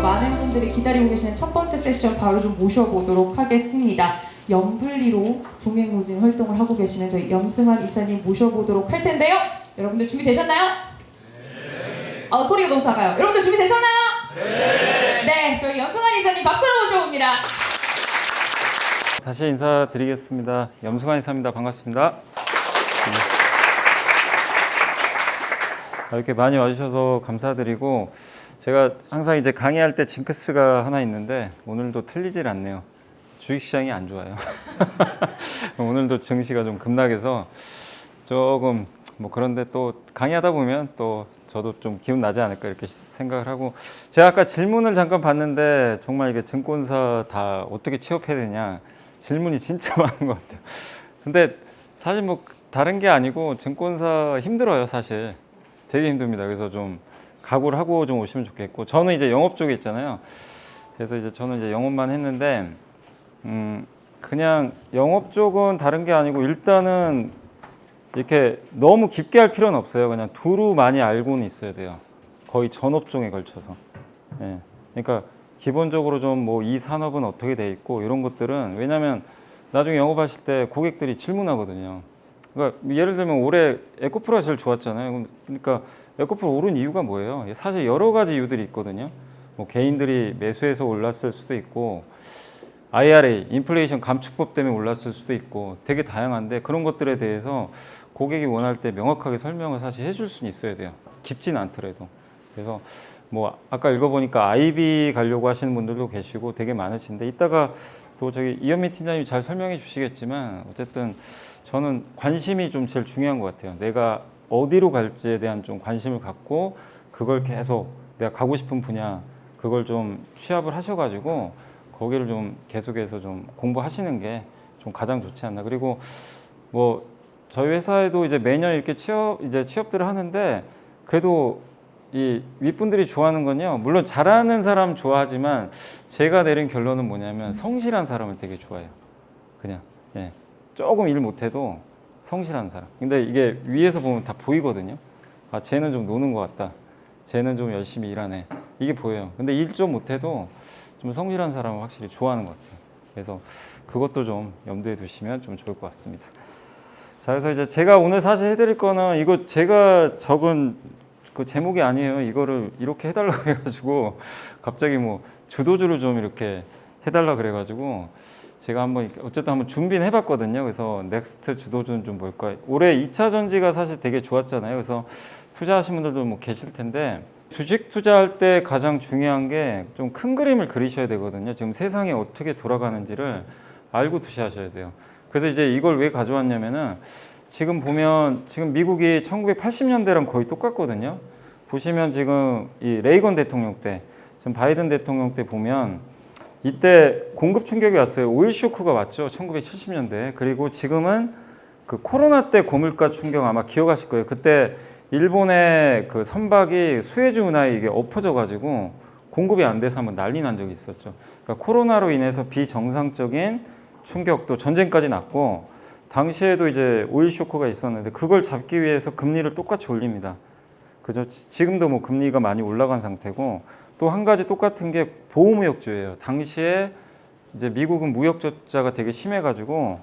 많은 분들이 기다리고 계시는 첫 번째 세션 바로 좀 모셔보도록 하겠습니다. 염블리로 종횡무진 활동을 하고 계시는 저희 염승환 이사님 모셔보도록 할 텐데요. 여러분들 준비되셨나요? 네. 소리가 너무 작아요. 여러분들 준비되셨나요? 네. 네, 저희 염승환 이사님 박수로 모셔봅니다. 다시 인사드리겠습니다. 염승환 이사입니다. 반갑습니다. 이렇게 많이 와주셔서 감사드리고, 제가 항상 이제 강의할 때 징크스가 하나 있는데 오늘도 틀리질 않네요. 주식시장이 안 좋아요. 오늘도 증시가 좀 급락해서 조금 뭐 그런데 또 강의하다 보면 또 저도 좀 기운 나지 않을까 이렇게 생각을 하고, 제가 아까 질문을 잠깐 봤는데 정말 이게 증권사 다 어떻게 취업해야 되냐 질문이 진짜 많은 것 같아요. 근데 사실 뭐 다른 게 아니고 증권사 힘들어요. 사실 되게 힘듭니다. 그래서 좀 각오를 하고 좀 오시면 좋겠고, 저는 이제 영업 쪽에 있잖아요. 그래서 이제 저는 이제 영업만 했는데 그냥 영업 쪽은 다른 게 아니고 일단은 이렇게 너무 깊게 할 필요는 없어요. 그냥 두루 많이 알고는 있어야 돼요. 거의 전 업종에 걸쳐서. 예. 그러니까 기본적으로 좀 뭐 이 산업은 어떻게 돼 있고 이런 것들은, 왜냐하면 나중에 영업하실 때 고객들이 질문하거든요. 그러니까 예를 들면 올해 에코프로가 제일 좋았잖아요. 그러니까 에코프로 오른 이유가 뭐예요? 사실 여러 가지 이유들이 있거든요. 뭐 개인들이 매수해서 올랐을 수도 있고, IRA, 인플레이션 감축법 때문에 올랐을 수도 있고, 되게 다양한데 그런 것들에 대해서 고객이 원할 때 명확하게 설명을 사실 해줄 수는 있어야 돼요. 깊진 않더라도. 그래서 뭐 아까 읽어보니까 IB 가려고 하시는 분들도 계시고 되게 많으신데, 이따가 또 저기 이현민 팀장님이 잘 설명해 주시겠지만 어쨌든 저는 관심이 좀 제일 중요한 것 같아요. 내가 어디로 갈지에 대한 좀 관심을 갖고 그걸 계속 내가 가고 싶은 분야 그걸 좀 취합을 하셔가지고 거기를 좀 계속해서 좀 공부하시는 게 좀 가장 좋지 않나. 그리고 뭐 저희 회사에도 이제 매년 이렇게 취업들을 하는데, 그래도 이 윗분들이 좋아하는 건요, 물론 잘하는 사람 좋아하지만 제가 내린 결론은 뭐냐면 성실한 사람을 되게 좋아해요. 그냥 예. 조금 일 못해도 성실한 사람. 근데 이게 위에서 보면 다 보이거든요. 아, 쟤는 좀 노는 것 같다. 쟤는 좀 열심히 일하네. 이게 보여요. 근데 일 좀 못해도 좀 성실한 사람을 확실히 좋아하는 것 같아요. 그래서 그것도 좀 염두에 두시면 좀 좋을 것 같습니다. 자, 그래서 이제 제가 오늘 사실 해드릴 거는, 이거 제가 적은 그 제목이 아니에요. 이거를 이렇게 해달라고 해가지고 갑자기 뭐 주도주를 좀 이렇게 해달라 그래가지고 제가 어쨌든 한번 준비는 해봤거든요. 그래서 넥스트 주도주는 좀 뭘까? 올해 2차 전지가 사실 되게 좋았잖아요. 그래서 투자하신 분들도 뭐 계실 텐데, 주식 투자할 때 가장 중요한 게 좀 큰 그림을 그리셔야 되거든요. 지금 세상이 어떻게 돌아가는지를 알고 투자하셔야 돼요. 그래서 이제 이걸 왜 가져왔냐면은, 지금 보면 지금 미국이 1980년대랑 거의 똑같거든요. 보시면 지금 이 레이건 대통령 때, 지금 바이든 대통령 때 보면 이때 공급 충격이 왔어요. 오일 쇼크가 왔죠. 1970년대. 그리고 지금은 그 코로나 때 고물가 충격 아마 기억하실 거예요. 그때 일본의 그 선박이 수에즈 운하에 이게 엎어져 가지고 공급이 안 돼서 한번 난리 난 적이 있었죠. 그러니까 코로나로 인해서 비정상적인 충격도, 전쟁까지 났고, 당시에도 이제 오일 쇼크가 있었는데 그걸 잡기 위해서 금리를 똑같이 올립니다. 그죠? 지금도 뭐 금리가 많이 올라간 상태고, 또 한 가지 똑같은 게 보호무역주예요. 당시에 이제 미국은 무역 적자가 되게 심해가지고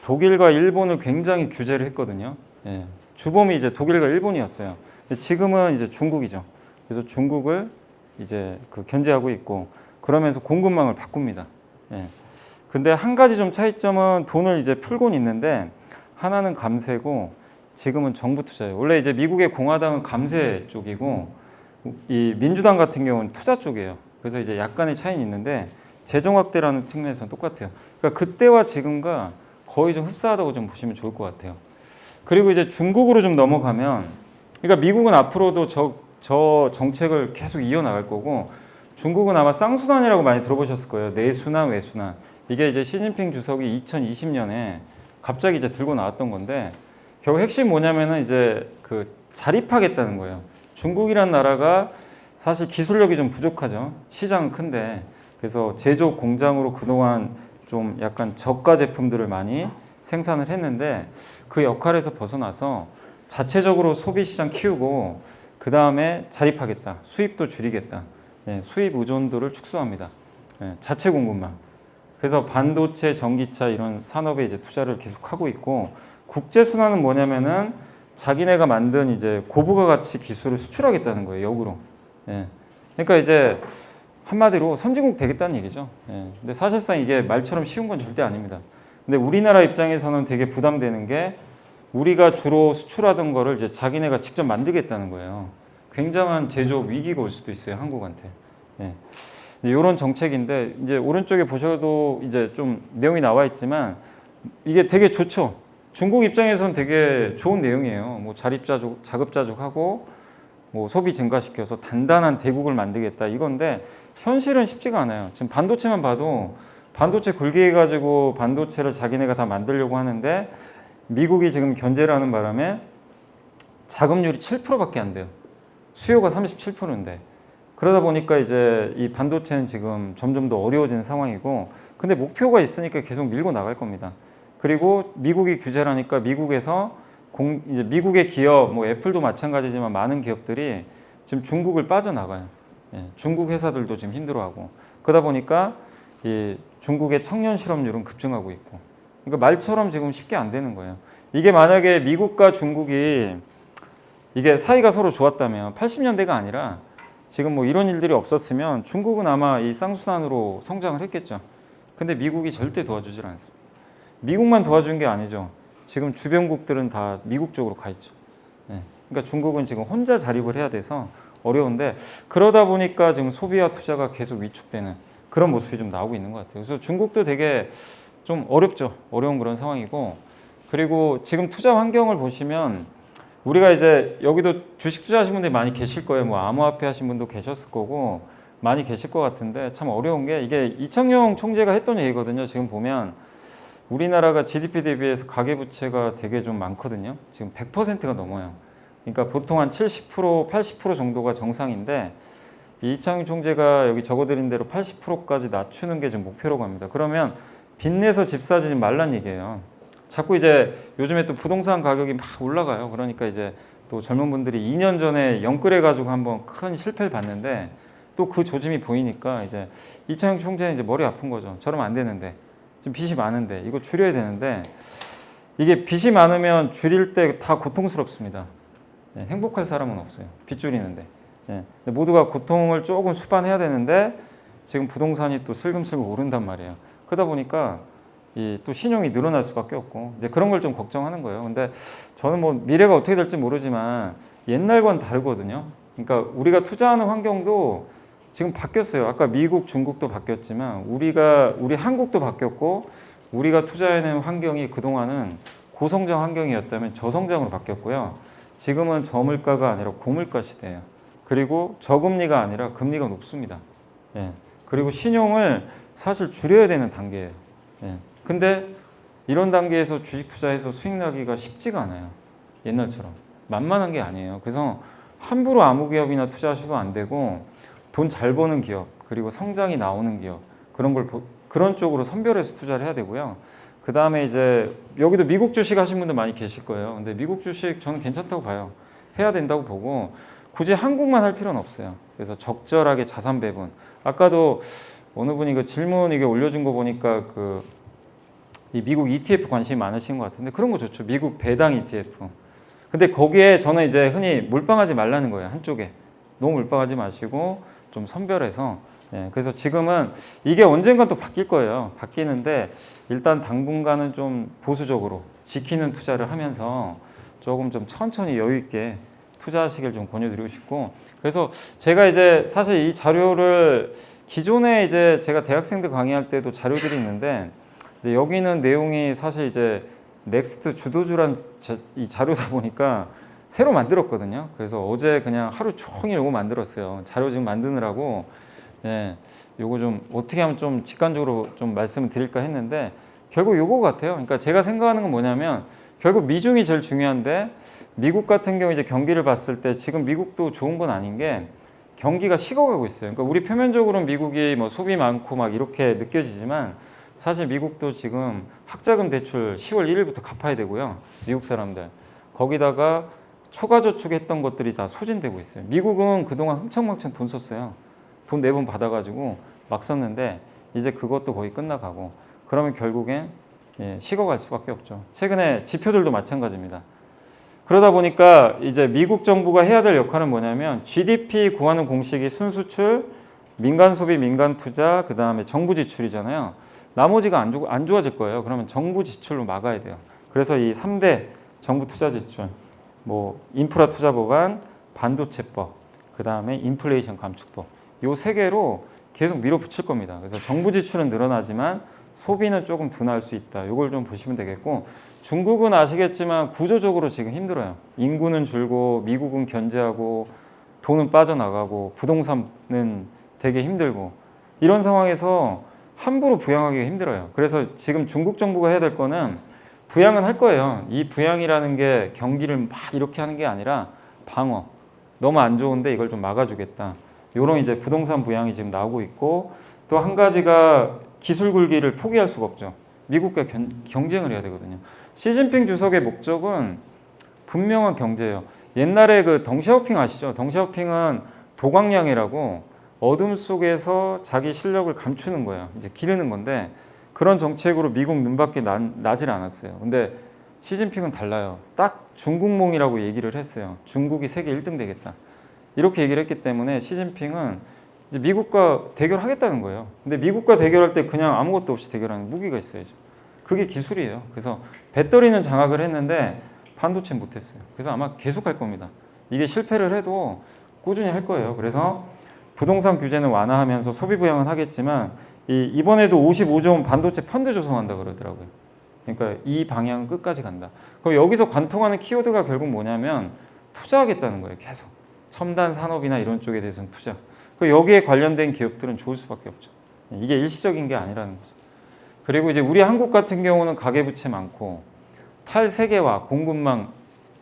독일과 일본을 굉장히 규제를 했거든요. 예. 주범이 이제 독일과 일본이었어요. 지금은 이제 중국이죠. 그래서 중국을 이제 그 견제하고 있고, 그러면서 공급망을 바꿉니다. 예. 근데 한 가지 좀 차이점은, 돈을 이제 풀곤 있는데 하나는 감세고 지금은 정부 투자예요. 원래 이제 미국의 공화당은 감세 쪽이고 이 민주당 같은 경우는 투자 쪽이에요. 그래서 이제 약간의 차이는 있는데 재정 확대라는 측면에서는 똑같아요. 그러니까 그때와 지금과 거의 좀 흡사하다고 좀 보시면 좋을 것 같아요. 그리고 이제 중국으로 좀 넘어가면, 그러니까 미국은 앞으로도 저 정책을 계속 이어나갈 거고, 중국은 아마 쌍순환이라고 많이 들어보셨을 거예요. 내순환, 외순환. 이게 이제 시진핑 주석이 2020년에 갑자기 이제 들고 나왔던 건데, 결국 핵심 뭐냐면은 이제 그 자립하겠다는 거예요. 중국이란 나라가 사실 기술력이 좀 부족하죠. 시장은 큰데. 그래서 제조 공장으로 그동안 좀 약간 저가 제품들을 많이 생산을 했는데, 그 역할에서 벗어나서 자체적으로 소비 시장 키우고 그 다음에 자립하겠다. 수입도 줄이겠다. 예, 수입 의존도를 축소합니다. 예, 자체 공급망. 그래서 반도체, 전기차 이런 산업에 이제 투자를 계속하고 있고 국제 순환은 뭐냐면은 자기네가 만든 이제 고부가 가치 기술을 수출하겠다는 거예요, 역으로. 예. 그러니까 이제 한마디로 선진국 되겠다는 얘기죠. 예. 근데 사실상 이게 말처럼 쉬운 건 절대 아닙니다. 근데 우리나라 입장에서는 되게 부담되는 게 우리가 주로 수출하던 거를 이제 자기네가 직접 만들겠다는 거예요. 굉장한 제조업 위기가 올 수도 있어요, 한국한테. 예. 이런 정책인데 이제 오른쪽에 보셔도 이제 좀 내용이 나와 있지만 이게 되게 좋죠. 중국 입장에서는 되게 좋은 내용이에요. 뭐 자급자족하고 뭐 소비 증가시켜서 단단한 대국을 만들겠다 이건데 현실은 쉽지가 않아요. 지금 반도체만 봐도 반도체 굴게 해가지고 반도체를 자기네가 다 만들려고 하는데 미국이 지금 견제를 하는 바람에 자금률이 7%밖에 안 돼요. 수요가 37%인데. 그러다 보니까 이제 이 반도체는 지금 점점 더 어려워지는 상황이고 근데 목표가 있으니까 계속 밀고 나갈 겁니다. 그리고 미국이 규제를 하니까 미국에서 이제 미국의 기업, 뭐 애플도 마찬가지지만 많은 기업들이 지금 중국을 빠져나가요. 예, 중국 회사들도 지금 힘들어하고 그러다 보니까 이 중국의 청년 실업률은 급증하고 있고 그러니까 말처럼 지금 쉽게 안 되는 거예요. 이게 만약에 미국과 중국이 이게 사이가 서로 좋았다면 80년대가 아니라 지금 뭐 이런 일들이 없었으면 중국은 아마 이 쌍순환으로 성장을 했겠죠. 근데 미국이 절대 도와주질 않습니다. 미국만 도와준 게 아니죠. 지금 주변국들은 다 미국 쪽으로 가 있죠. 네. 그러니까 중국은 지금 혼자 자립을 해야 돼서 어려운데 그러다 보니까 지금 소비와 투자가 계속 위축되는 그런 모습이 좀 나오고 있는 것 같아요. 그래서 중국도 되게 좀 어렵죠. 어려운 그런 상황이고 그리고 지금 투자 환경을 보시면 우리가 이제 여기도 주식 투자하신 분들이 많이 계실 거예요. 뭐 암호화폐 하신 분도 계셨을 거고 많이 계실 것 같은데 참 어려운 게 이게 이창용 총재가 했던 얘기거든요. 지금 보면 우리나라가 GDP 대비해서 가계부채가 되게 좀 많거든요. 지금 100%가 넘어요. 그러니까 보통 한 70%, 80% 정도가 정상인데 이창용 총재가 여기 적어드린 대로 80%까지 낮추는 게 좀 목표라고 합니다. 그러면 빚내서 집 사지 말란 얘기예요. 자꾸 이제 요즘에 또 부동산 가격이 막 올라가요. 그러니까 이제 또 젊은 분들이 2년 전에 영끌해가지고 한번 큰 실패를 봤는데 또 그 조짐이 보이니까 이제 이창용 총재는 이제 머리 아픈 거죠. 저러면 안 되는데. 지금 빚이 많은데 이거 줄여야 되는데 이게 빚이 많으면 줄일 때 다 고통스럽습니다. 예, 행복할 사람은 없어요. 빚 줄이는데. 예, 모두가 고통을 조금 수반해야 되는데 지금 부동산이 또 슬금슬금 오른단 말이에요. 그러다 보니까 이 또 신용이 늘어날 수밖에 없고 이제 그런 걸 좀 걱정하는 거예요. 근데 저는 뭐 미래가 어떻게 될지 모르지만 옛날과는 다르거든요. 그러니까 우리가 투자하는 환경도 지금 바뀌었어요. 아까 미국, 중국도 바뀌었지만 우리 한국도 바뀌었고 우리가 투자하는 환경이 그동안은 고성장 환경이었다면 저성장으로 바뀌었고요. 지금은 저물가가 아니라 고물가 시대예요. 그리고 저금리가 아니라 금리가 높습니다. 예. 그리고 신용을 사실 줄여야 되는 단계예요. 예. 근데 이런 단계에서 주식 투자해서 수익 나기가 쉽지가 않아요. 옛날처럼. 만만한 게 아니에요. 그래서 함부로 아무 기업이나 투자하셔도 안 되고 돈 잘 버는 기업, 그리고 성장이 나오는 기업, 그런 쪽으로 선별해서 투자를 해야 되고요. 그 다음에 이제 여기도 미국 주식 하신 분들 많이 계실 거예요. 근데 미국 주식 저는 괜찮다고 봐요. 해야 된다고 보고 굳이 한국만 할 필요는 없어요. 그래서 적절하게 자산 배분. 아까도 어느 분이 그 질문 이게 올려준 거 보니까 이 미국 ETF 관심이 많으신 것 같은데 그런 거 좋죠. 미국 배당 ETF. 근데 거기에 저는 이제 흔히 몰빵하지 말라는 거예요. 한쪽에. 너무 몰빵하지 마시고 좀 선별해서 예, 그래서 지금은 이게 언젠간 또 바뀔 거예요. 바뀌는데 일단 당분간은 좀 보수적으로 지키는 투자를 하면서 조금 좀 천천히 여유 있게 투자하시길 좀 권유드리고 싶고 그래서 제가 이제 사실 이 자료를 기존에 이제 제가 대학생들 강의할 때도 자료들이 있는데 이제 여기는 내용이 사실 이제 넥스트 주도주란 이 자료다 보니까 새로 만들었거든요. 그래서 어제 그냥 하루 종일 요거 만들었어요. 자료 지금 만드느라고 예, 요거 좀 어떻게 하면 좀 직관적으로 좀 말씀을 드릴까 했는데 결국 요거 같아요. 그러니까 제가 생각하는 건 뭐냐면 결국 미중이 제일 중요한데 미국 같은 경우 이제 경기를 봤을 때 지금 미국도 좋은 건 아닌 게 경기가 식어가고 있어요. 그러니까 우리 표면적으로는 미국이 뭐 소비 많고 막 이렇게 느껴지지만 사실 미국도 지금 학자금 대출 10월 1일부터 갚아야 되고요. 미국 사람들. 거기다가 초과 저축했던 것들이 다 소진되고 있어요. 미국은 그동안 흥청망청 돈 썼어요. 돈 4번 받아가지고 막 썼는데 이제 그것도 거의 끝나가고 그러면 결국엔 식어갈 수밖에 없죠. 최근에 지표들도 마찬가지입니다. 그러다 보니까 이제 미국 정부가 해야 될 역할은 뭐냐면 GDP 구하는 공식이 순수출, 민간 소비, 민간 투자, 그 다음에 정부 지출이잖아요. 나머지가 안 좋아질 거예요. 그러면 정부 지출로 막아야 돼요. 그래서 이 3대 정부 투자 지출, 뭐 인프라 투자 법안, 반도체법, 그 다음에 인플레이션 감축법, 요 3개로 계속 밀어붙일 겁니다. 그래서 정부 지출은 늘어나지만 소비는 조금 둔화할 수 있다. 이걸 좀 보시면 되겠고, 중국은 아시겠지만 구조적으로 지금 힘들어요. 인구는 줄고 미국은 견제하고 돈은 빠져나가고 부동산은 되게 힘들고 이런 상황에서 함부로 부양하기가 힘들어요. 그래서 지금 중국 정부가 해야 될 거는 부양은 할 거예요. 이 부양이라는 게 경기를 막 이렇게 하는 게 아니라 방어. 너무 안 좋은데 이걸 좀 막아주겠다. 이런 이제 부동산 부양이 지금 나오고 있고, 또 한 가지가 기술 굴기를 포기할 수가 없죠. 미국과 경쟁을 해야 되거든요. 시진핑 주석의 목적은 분명한 경제예요. 옛날에 그 덩샤오핑 아시죠? 덩샤오핑은 도광량이라고 어둠 속에서 자기 실력을 감추는 거예요. 이제 기르는 건데, 그런 정책으로 미국 눈밖에 나질 않았어요. 근데 시진핑은 달라요. 딱 중국몽이라고 얘기를 했어요. 중국이 세계 1등 되겠다. 이렇게 얘기를 했기 때문에 시진핑은 이제 미국과 대결하겠다는 거예요. 근데 미국과 대결할 때 그냥 아무것도 없이 대결하는 무기가 있어야죠. 그게 기술이에요. 그래서 배터리는 장악을 했는데 반도체는 못했어요. 그래서 아마 계속 할 겁니다. 이게 실패를 해도 꾸준히 할 거예요. 그래서 부동산 규제는 완화하면서 소비 부양은 하겠지만 이번에도 55조 원 반도체 펀드 조성한다 그러더라고요. 그러니까 이 방향 끝까지 간다. 그럼 여기서 관통하는 키워드가 결국 뭐냐면 투자하겠다는 거예요. 계속 첨단 산업이나 이런 쪽에 대해서는 투자. 그 여기에 관련된 기업들은 좋을 수밖에 없죠. 이게 일시적인 게 아니라는 거죠. 그리고 이제 우리 한국 같은 경우는 가계부채 많고 탈세계화, 공급망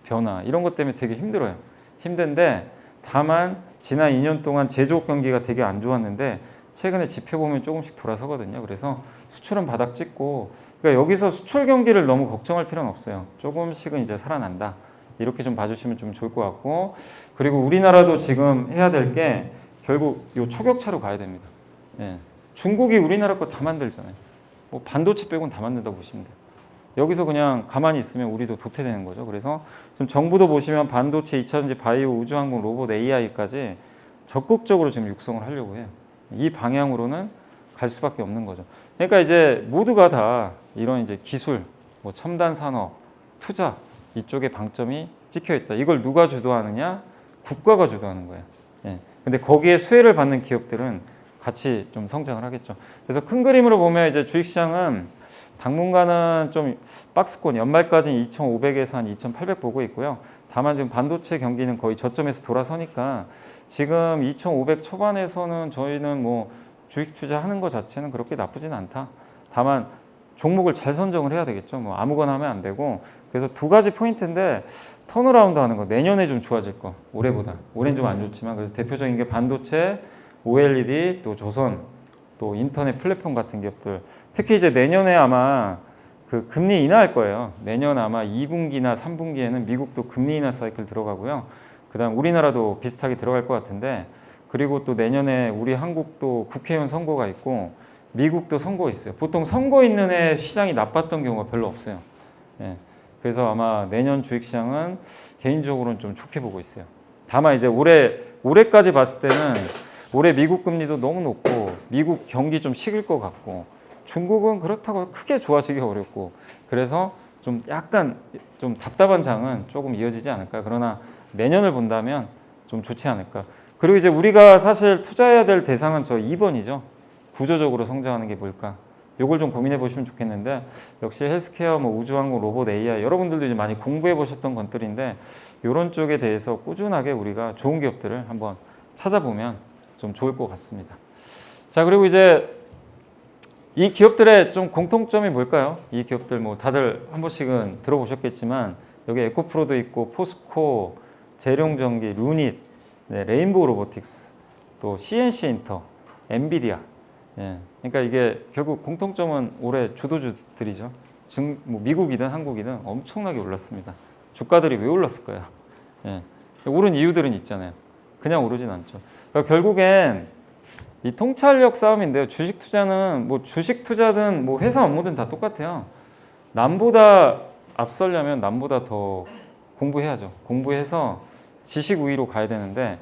변화 이런 것 때문에 되게 힘들어요. 힘든데 다만 지난 2년 동안 제조업 경기가 되게 안 좋았는데 최근에 지표 보면 조금씩 돌아서거든요. 그래서 수출은 바닥 찍고, 그러니까 여기서 수출 경기를 너무 걱정할 필요는 없어요. 조금씩은 이제 살아난다. 이렇게 좀 봐주시면 좀 좋을 것 같고, 그리고 우리나라도 지금 해야 될 게 결국 요 초격차로 가야 됩니다. 예. 중국이 우리나라 거 다 만들잖아요. 뭐 반도체 빼고는 다 만든다고 보시면 돼요. 여기서 그냥 가만히 있으면 우리도 도태되는 거죠. 그래서 지금 정부도 보시면 반도체, 2차전지, 바이오, 우주항공, 로봇, AI까지 적극적으로 지금 육성을 하려고 해요. 이 방향으로는 갈 수밖에 없는 거죠. 그러니까 이제 모두가 다 이런 이제 기술, 뭐 첨단 산업, 투자 이쪽에 방점이 찍혀 있다. 이걸 누가 주도하느냐? 국가가 주도하는 거예요. 예. 근데 거기에 수혜를 받는 기업들은 같이 좀 성장을 하겠죠. 그래서 큰 그림으로 보면 이제 주식시장은 당분간은 좀 박스권, 연말까지는 2,500에서 한 2,800 보고 있고요. 다만 지금 반도체 경기는 거의 저점에서 돌아서니까 지금 2,500 초반에서는 저희는 뭐 주식 투자하는 것 자체는 그렇게 나쁘진 않다. 다만 종목을 잘 선정을 해야 되겠죠. 뭐 아무거나 하면 안 되고. 그래서 두 가지 포인트인데, 턴어라운드 하는 거, 내년에 좀 좋아질 거, 올해보다. 올해는 좀 안 좋지만, 그래서 대표적인 게 반도체, OLED, 또 조선, 또 인터넷 플랫폼 같은 기업들. 특히 이제 내년에 아마 그 금리 인하할 거예요. 내년 아마 2분기나 3분기에는 미국도 금리 인하 사이클 들어가고요. 그다음 우리나라도 비슷하게 들어갈 것 같은데, 그리고 또 내년에 우리 한국도 국회의원 선거가 있고 미국도 선거 있어요. 보통 선거 있는 해 시장이 나빴던 경우가 별로 없어요. 예. 그래서 아마 내년 주식시장은 개인적으로는 좀 좋게 보고 있어요. 다만 이제 올해까지 봤을 때는 올해 미국 금리도 너무 높고 미국 경기 좀 식을 것 같고 중국은 그렇다고 크게 좋아지기 어렵고, 그래서 좀 약간 좀 답답한 장은 조금 이어지지 않을까. 그러나 내년을 본다면 좀 좋지 않을까. 그리고 이제 우리가 사실 투자해야 될 대상은 저 2번이죠. 구조적으로 성장하는 게 뭘까? 요걸 좀 고민해 보시면 좋겠는데, 역시 헬스케어, 뭐 우주항공, 로봇, AI 여러분들도 이제 많이 공부해 보셨던 것들인데 이런 쪽에 대해서 꾸준하게 우리가 좋은 기업들을 한번 찾아보면 좀 좋을 것 같습니다. 자, 그리고 이제 이 기업들의 좀 공통점이 뭘까요? 이 기업들 뭐 다들 한 번씩은 들어보셨겠지만 여기 에코프로도 있고 포스코, 재룡전기, 루닛, 네, 레인보우 로보틱스, 또 CNC 인터, 엔비디아. 예, 그러니까 이게 결국 공통점은 올해 주도주들이죠. 뭐 미국이든 한국이든 엄청나게 올랐습니다. 주가들이 왜 올랐을까요? 예, 오른 이유들은 있잖아요. 그냥 오르진 않죠. 그러니까 결국엔 이 통찰력 싸움인데요. 주식 투자는 뭐 주식 투자든 뭐 회사 업무든 다 똑같아요. 남보다 앞서려면 남보다 더 공부해야죠. 공부해서 지식 우위로 가야 되는데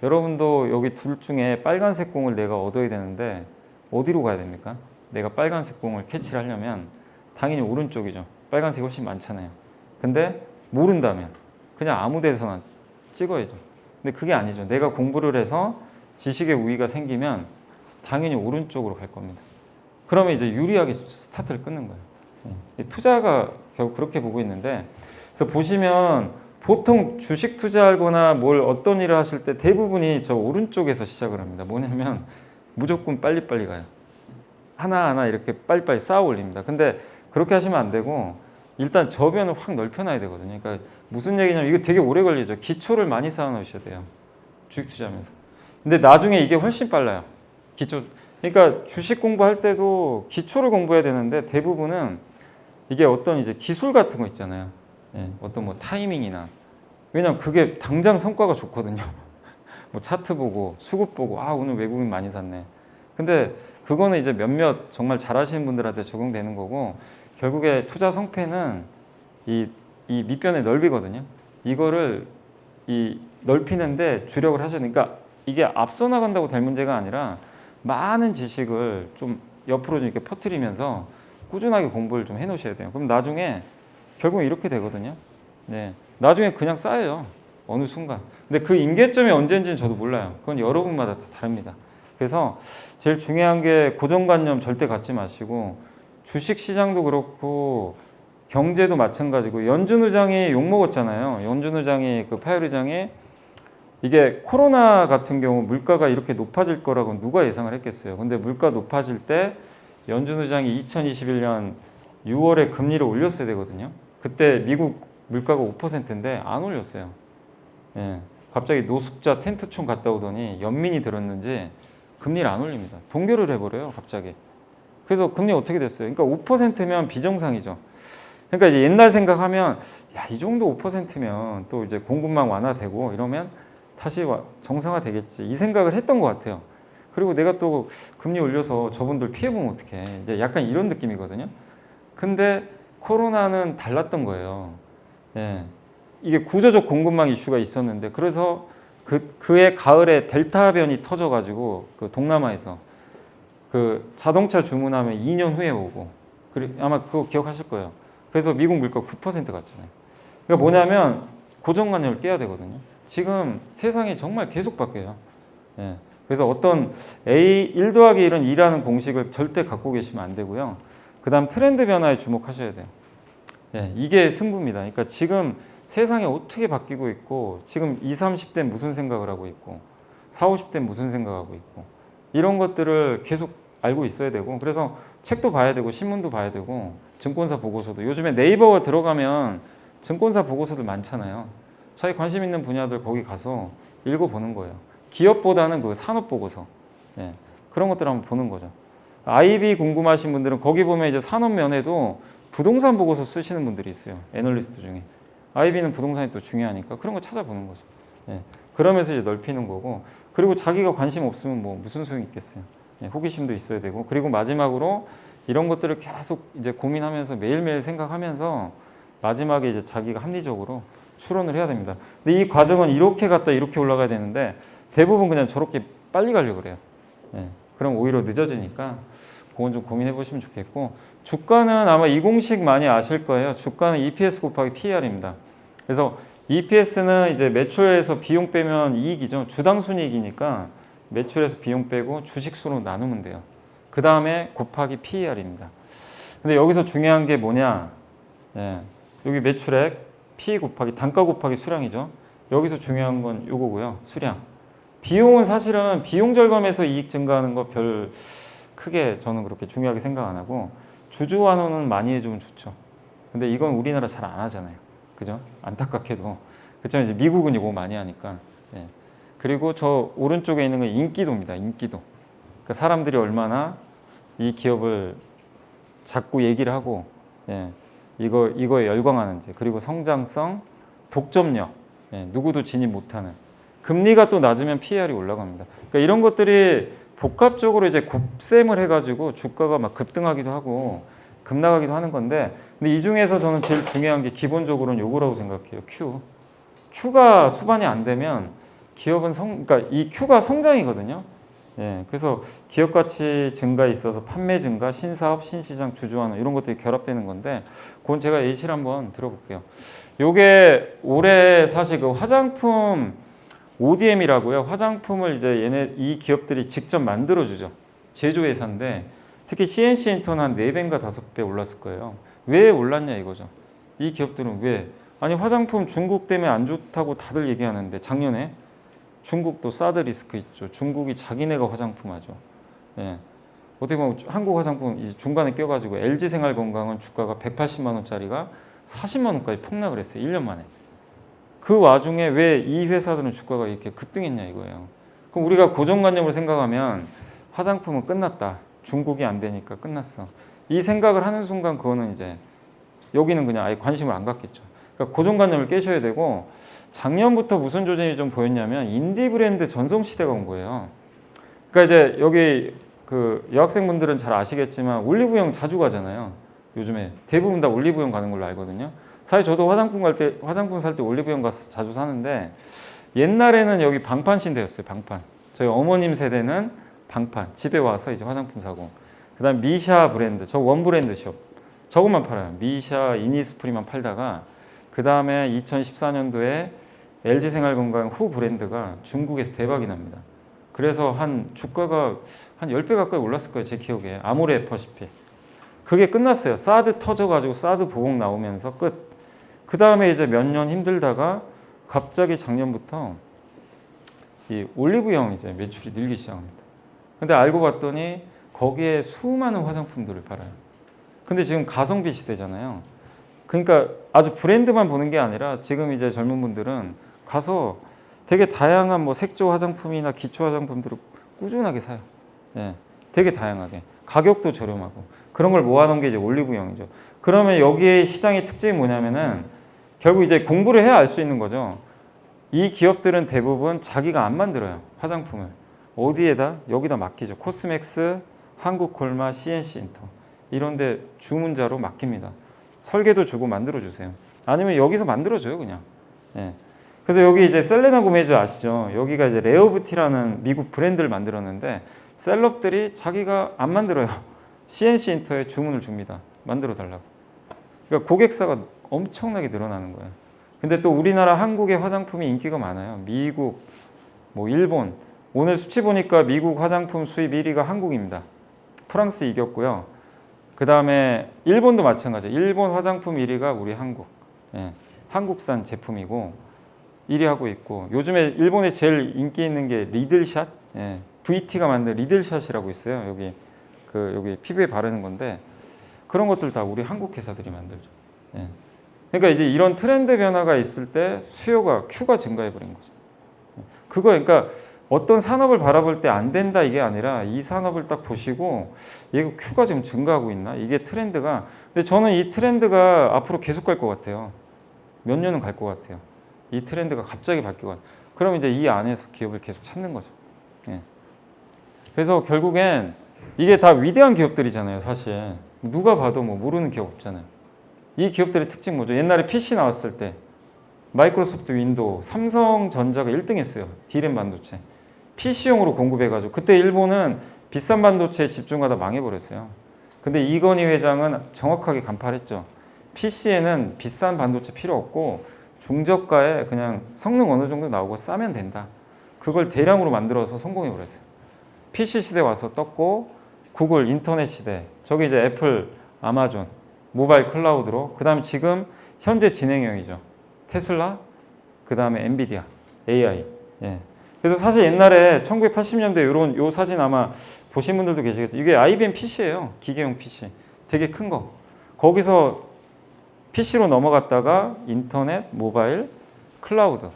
여러분도 여기 둘 중에 빨간색 공을 내가 얻어야 되는데 어디로 가야 됩니까? 내가 빨간색 공을 캐치를 하려면 당연히 오른쪽이죠. 빨간색이 훨씬 많잖아요. 근데 모른다면 그냥 아무 데서나 찍어야죠. 근데 그게 아니죠. 내가 공부를 해서 지식의 우위가 생기면 당연히 오른쪽으로 갈 겁니다. 그러면 이제 유리하게 스타트를 끊는 거예요. 투자가 결국 그렇게 보고 있는데, 그래서 보시면 보통 주식 투자하거나 뭘 어떤 일을 하실 때 대부분이 저 오른쪽에서 시작을 합니다. 뭐냐면 무조건 빨리빨리 가요. 하나하나 이렇게 빨리빨리 쌓아 올립니다. 근데 그렇게 하시면 안 되고 일단 저변을 확 넓혀놔야 되거든요. 그러니까 무슨 얘기냐면 이거 되게 오래 걸리죠. 기초를 많이 쌓아 놓으셔야 돼요. 주식 투자하면서. 근데 나중에 이게 훨씬 빨라요. 기초. 그러니까 주식 공부할 때도 기초를 공부해야 되는데 대부분은 이게 어떤 이제 기술 같은 거 있잖아요. 예, 어떤 뭐 타이밍이나. 왜냐면 그게 당장 성과가 좋거든요. 뭐 차트 보고 수급 보고 아 오늘 외국인 많이 샀네. 근데 그거는 이제 몇몇 정말 잘하시는 분들한테 적용되는 거고 결국에 투자 성패는 이 밑변의 넓이거든요. 이거를 이 넓히는데 주력을 하셔야 되니까 이게 앞서 나간다고 될 문제가 아니라 많은 지식을 좀 옆으로 좀 이렇게 퍼뜨리면서 꾸준하게 공부를 좀 해놓으셔야 돼요. 그럼 나중에 결국 이렇게 되거든요. 네, 나중에 그냥 쌓여요. 어느 순간. 근데 그 임계점이 언제인지는 저도 몰라요. 그건 여러분마다 다 다릅니다. 그래서 제일 중요한 게 고정관념 절대 갖지 마시고 주식 시장도 그렇고 경제도 마찬가지고 연준 의장이 욕먹었잖아요. 연준 의장이 그 파웰 의장이 이게 코로나 같은 경우 물가가 이렇게 높아질 거라고 누가 예상을 했겠어요. 근데 물가 높아질 때 연준 의장이 2021년 6월에 금리를 올렸어야 되거든요. 그때 미국 물가가 5%인데 안 올렸어요. 예, 갑자기 노숙자 텐트촌 갔다 오더니 연민이 들었는지 금리를 안 올립니다. 동결을 해버려요, 갑자기. 그래서 금리 어떻게 됐어요? 그러니까 5%면 비정상이죠. 그러니까 이제 옛날 생각하면 야, 이 정도 5%면 또 이제 공급망 완화되고 이러면 다시 정상화 되겠지. 이 생각을 했던 것 같아요. 그리고 내가 또 금리 올려서 저분들 피해보면 어떡해. 이제 약간 이런 느낌이거든요. 근데 코로나는 달랐던 거예요. 예. 이게 구조적 공급망 이슈가 있었는데 그래서 그해 가을에 델타 변이 터져가지고 그 동남아에서 그 자동차 주문하면 2년 후에 오고 아마 그거 기억하실 거예요. 그래서 미국 물가 9% 갔잖아요. 그러니까 뭐냐면 고정관념을 깨야 되거든요. 지금 세상이 정말 계속 바뀌어요. 예. 그래서 어떤 A 1 더하기 1은 2라는 공식을 절대 갖고 계시면 안 되고요. 그 다음 트렌드 변화에 주목하셔야 돼요. 예. 이게 승부입니다. 그러니까 지금 세상이 어떻게 바뀌고 있고 지금 20, 30대 무슨 생각을 하고 있고 40, 50대 무슨 생각하고 있고 이런 것들을 계속 알고 있어야 되고 그래서 책도 봐야 되고 신문도 봐야 되고 증권사 보고서도 요즘에 네이버 들어가면 증권사 보고서들 많잖아요. 자기 관심 있는 분야들 거기 가서 읽어보는 거예요. 기업보다는 그 산업 보고서 예, 그런 것들 한번 보는 거죠. IB 궁금하신 분들은 거기 보면 이제 산업 면에도 부동산 보고서 쓰시는 분들이 있어요. 애널리스트 중에. IB는 부동산이 또 중요하니까 그런 거 찾아보는 거죠. 예, 그러면서 이제 넓히는 거고 그리고 자기가 관심 없으면 뭐 무슨 소용이 있겠어요. 예, 호기심도 있어야 되고 그리고 마지막으로 이런 것들을 계속 이제 고민하면서 매일매일 생각하면서 마지막에 이제 자기가 합리적으로 추론을 해야 됩니다. 근데 이 과정은 이렇게 갔다 이렇게 올라가야 되는데 대부분 그냥 저렇게 빨리 가려고 그래요. 예, 그럼 오히려 늦어지니까 그건 좀 고민해 보시면 좋겠고 주가는 아마 이 공식 많이 아실 거예요. 주가는 EPS 곱하기 PER입니다. 그래서 EPS는 이제 매출에서 비용 빼면 이익이죠. 주당 순이익이니까 매출에서 비용 빼고 주식수로 나누면 돼요. 그 다음에 곱하기 PER입니다. 근데 여기서 중요한 게 뭐냐? 예, 여기 매출액 P 곱하기 단가 곱하기 수량이죠. 여기서 중요한 건 요거고요. 수량. 비용은 사실은 비용 절감해서 이익 증가하는 거 별 크게 저는 그렇게 중요하게 생각 안 하고 주주 환원은 많이 해주면 좋죠. 근데 이건 우리나라 잘 안 하잖아요. 그죠? 안타깝게도. 그렇지만 이제 미국은 이거 많이 하니까. 예. 그리고 저 오른쪽에 있는 건 인기도입니다. 인기도. 그러니까 사람들이 얼마나 이 기업을 자꾸 얘기를 하고 예. 이거에 열광하는지 그리고 성장성, 독점력, 예. 누구도 진입 못하는 금리가 또 낮으면 PER이 올라갑니다. 그러니까 이런 것들이 복합적으로 이제 곱셈을 해가지고 주가가 막 급등하기도 하고 급락하기도 하는 건데, 근데 이 중에서 저는 제일 중요한 게 기본적으로는 요거라고 생각해요. Q. Q가 수반이 안 되면 기업은 그러니까 이 Q가 성장이거든요. 예, 그래서 기업 가치 증가에 있어서 판매 증가, 신사업, 신시장, 주주환원 이런 것들이 결합되는 건데, 그건 제가 예시를 한번 들어볼게요. 요게 올해 사실 그 화장품 ODM이라고요. 화장품을 이제 이 기업들이 직접 만들어주죠. 제조회사인데 특히 CNC 인터는 한 4배인가 5배 올랐을 거예요. 왜 올랐냐 이거죠. 이 기업들은 왜? 아니 화장품 중국 때문에 안 좋다고 다들 얘기하는데 작년에 중국도 사드 리스크 있죠. 중국이 자기네가 화장품 하죠. 예. 어떻게 보면 한국 화장품 이제 중간에 껴가지고 LG생활건강은 주가가 180만 원짜리가 40만 원까지 폭락을 했어요. 1년 만에. 그 와중에 왜 이 회사들은 주가가 이렇게 급등했냐 이거예요. 그럼 우리가 고정관념을 생각하면 화장품은 끝났다. 중국이 안 되니까 끝났어. 이 생각을 하는 순간 그거는 이제 여기는 그냥 아예 관심을 안 갖겠죠. 그러니까 고정관념을 깨셔야 되고, 작년부터 무슨 조짐이 좀 보였냐면 인디 브랜드 전성 시대가 온 거예요. 그러니까 이제 여기 그 여학생분들은 잘 아시겠지만 올리브영 자주 가잖아요. 요즘에 대부분 다 올리브영 가는 걸로 알거든요. 사실 저도 화장품 살 때 올리브영 가서 자주 사는데, 옛날에는 여기 방판 신대였어요. 방판. 저희 어머님 세대는 방판. 집에 와서 이제 화장품 사고. 그다음 미샤 브랜드. 저 원 브랜드 숍. 저것만 팔아요. 미샤, 이니스프리만 팔다가 그 다음에 2014년도에 LG생활건강 후 브랜드가 중국에서 대박이 납니다. 그래서 한 주가가 한 10배 가까이 올랐을 거예요. 제 기억에. 아모레퍼시픽. 그게 끝났어요. 사드 터져가지고 사드 보복 나오면서 끝. 그 다음에 이제 몇 년 힘들다가 갑자기 작년부터 이 올리브영 이제 매출이 늘기 시작합니다. 근데 알고 봤더니 거기에 수많은 화장품들을 팔아요. 근데 지금 가성비 시대잖아요. 그러니까 아주 브랜드만 보는 게 아니라 지금 이제 젊은 분들은 가서 되게 다양한 뭐 색조 화장품이나 기초 화장품들을 꾸준하게 사요. 예, 되게 다양하게. 가격도 저렴하고. 그런 걸 모아놓은 게 이제 올리브영이죠. 그러면 여기에 시장의 특징이 뭐냐면은 결국 이제 공부를 해야 알 수 있는 거죠. 이 기업들은 대부분 자기가 안 만들어요. 화장품을. 어디에다? 여기다 맡기죠. 코스맥스, 한국콜마, CNC 인터. 이런데 주문자로 맡깁니다. 설계도 주고 만들어주세요. 아니면 여기서 만들어줘요, 그냥. 예. 그래서 여기 이제 셀레나 고메즈 아시죠? 여기가 이제 레어뷰티라는 미국 브랜드를 만들었는데 셀럽들이 자기가 안 만들어요. CNC 인터에 주문을 줍니다. 만들어 달라고. 그러니까 고객사가 엄청나게 늘어나는 거예요. 근데 또 우리나라 한국의 화장품이 인기가 많아요. 미국, 뭐 일본. 오늘 수치 보니까 미국 화장품 수입 1위가 한국입니다. 프랑스 이겼고요. 그 다음에 일본도 마찬가지예요. 일본 화장품 1위가 우리 한국. 예, 한국산 제품이고 1위 하고 있고, 요즘에 일본에 제일 인기 있는 게 리들샷. 예, VT가 만든 리들샷이라고 있어요. 여기 피부에 바르는 건데 그런 것들 다 우리 한국 회사들이 만들죠. 예. 그러니까 이제 이런 트렌드 변화가 있을 때 수요가 Q가 증가해 버린 거죠. 그거 그러니까 어떤 산업을 바라볼 때 안 된다 이게 아니라 이 산업을 딱 보시고 얘가 Q가 지금 증가하고 있나? 이게 트렌드가. 근데 저는 이 트렌드가 앞으로 계속 갈 것 같아요. 몇 년은 갈 것 같아요. 이 트렌드가 갑자기 바뀌고. 그럼 이제 이 안에서 기업을 계속 찾는 거죠. 예. 그래서 결국엔 이게 다 위대한 기업들이잖아요, 사실. 누가 봐도 뭐 모르는 기업 없잖아요. 이 기업들의 특징 뭐죠? 옛날에 PC 나왔을 때 마이크로소프트 윈도우, 삼성전자가 1등 했어요. D램 반도체. PC용으로 공급해가지고 그때 일본은 비싼 반도체에 집중하다 망해버렸어요. 근데 이건희 회장은 정확하게 간파했죠. PC에는 비싼 반도체 필요 없고 중저가에 그냥 성능 어느 정도 나오고 싸면 된다. 그걸 대량으로 만들어서 성공해버렸어요. PC 시대 와서 떴고, 구글 인터넷 시대, 저기 이제 애플, 아마존, 모바일 클라우드로, 그 다음에 지금 현재 진행형이죠. 테슬라, 그 다음에 엔비디아, AI. 예. 그래서 사실 옛날에 1980년대 요 사진 아마 보신 분들도 계시겠죠. 이게 IBM PC예요. 기계용 PC. 되게 큰 거. 거기서 PC로 넘어갔다가 인터넷, 모바일, 클라우드.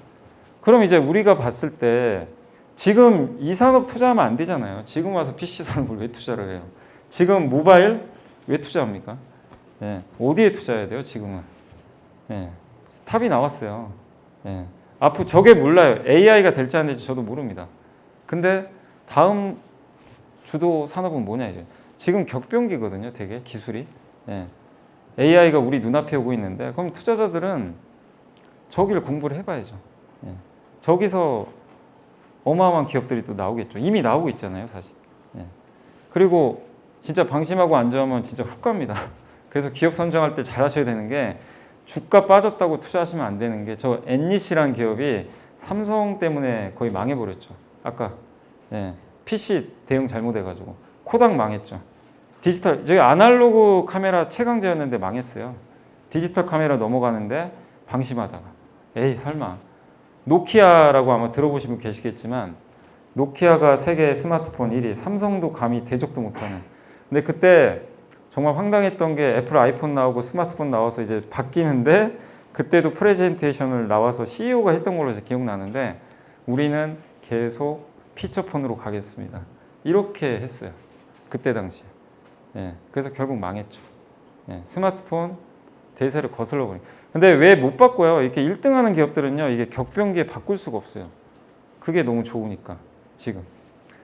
그럼 이제 우리가 봤을 때 지금 이 산업 투자하면 안 되잖아요. 지금 와서 PC 산업을 왜 투자를 해요? 지금 모바일 왜 투자합니까? 예. 어디에 투자해야 돼요, 지금은? 예. 탑이 나왔어요. 예. 앞으로 저게 몰라요. AI가 될지 안 될지 저도 모릅니다. 근데 다음 주도 산업은 뭐냐 이제. 지금 격변기거든요, 되게 기술이. 예. AI가 우리 눈앞에 오고 있는데 그럼 투자자들은 저기를 공부를 해봐야죠. 예. 저기서 어마어마한 기업들이 또 나오겠죠. 이미 나오고 있잖아요, 사실. 예. 그리고 진짜 방심하고 앉아오면 진짜 훅 갑니다. 그래서 기업 선정할 때 잘 하셔야 되는 게 주가 빠졌다고 투자하시면 안 되는 게 저 NEC라는 기업이 삼성 때문에 거의 망해버렸죠. 아까 예. PC 대응 잘못해가지고 코닥 망했죠. 디지털 저희 아날로그 카메라 최강자였는데 망했어요. 디지털 카메라 넘어가는데 방심하다가 에이 설마 노키아라고 아마 들어보신 분 계시겠지만 노키아가 세계 스마트폰 1위, 삼성도 감히 대적도 못하는. 근데 그때 정말 황당했던 게 애플 아이폰 나오고 스마트폰 나와서 이제 바뀌는데 그때도 프레젠테이션을 나와서 CEO가 했던 걸로 기억나는데 우리는 계속 피처폰으로 가겠습니다. 이렇게 했어요. 그때 당시에. 예, 그래서 결국 망했죠. 예, 스마트폰 대세를 거슬러 버린. 근데 왜 못 바꿔요? 이렇게 1등하는 기업들은요, 이게 격변기에 바꿀 수가 없어요. 그게 너무 좋으니까 지금.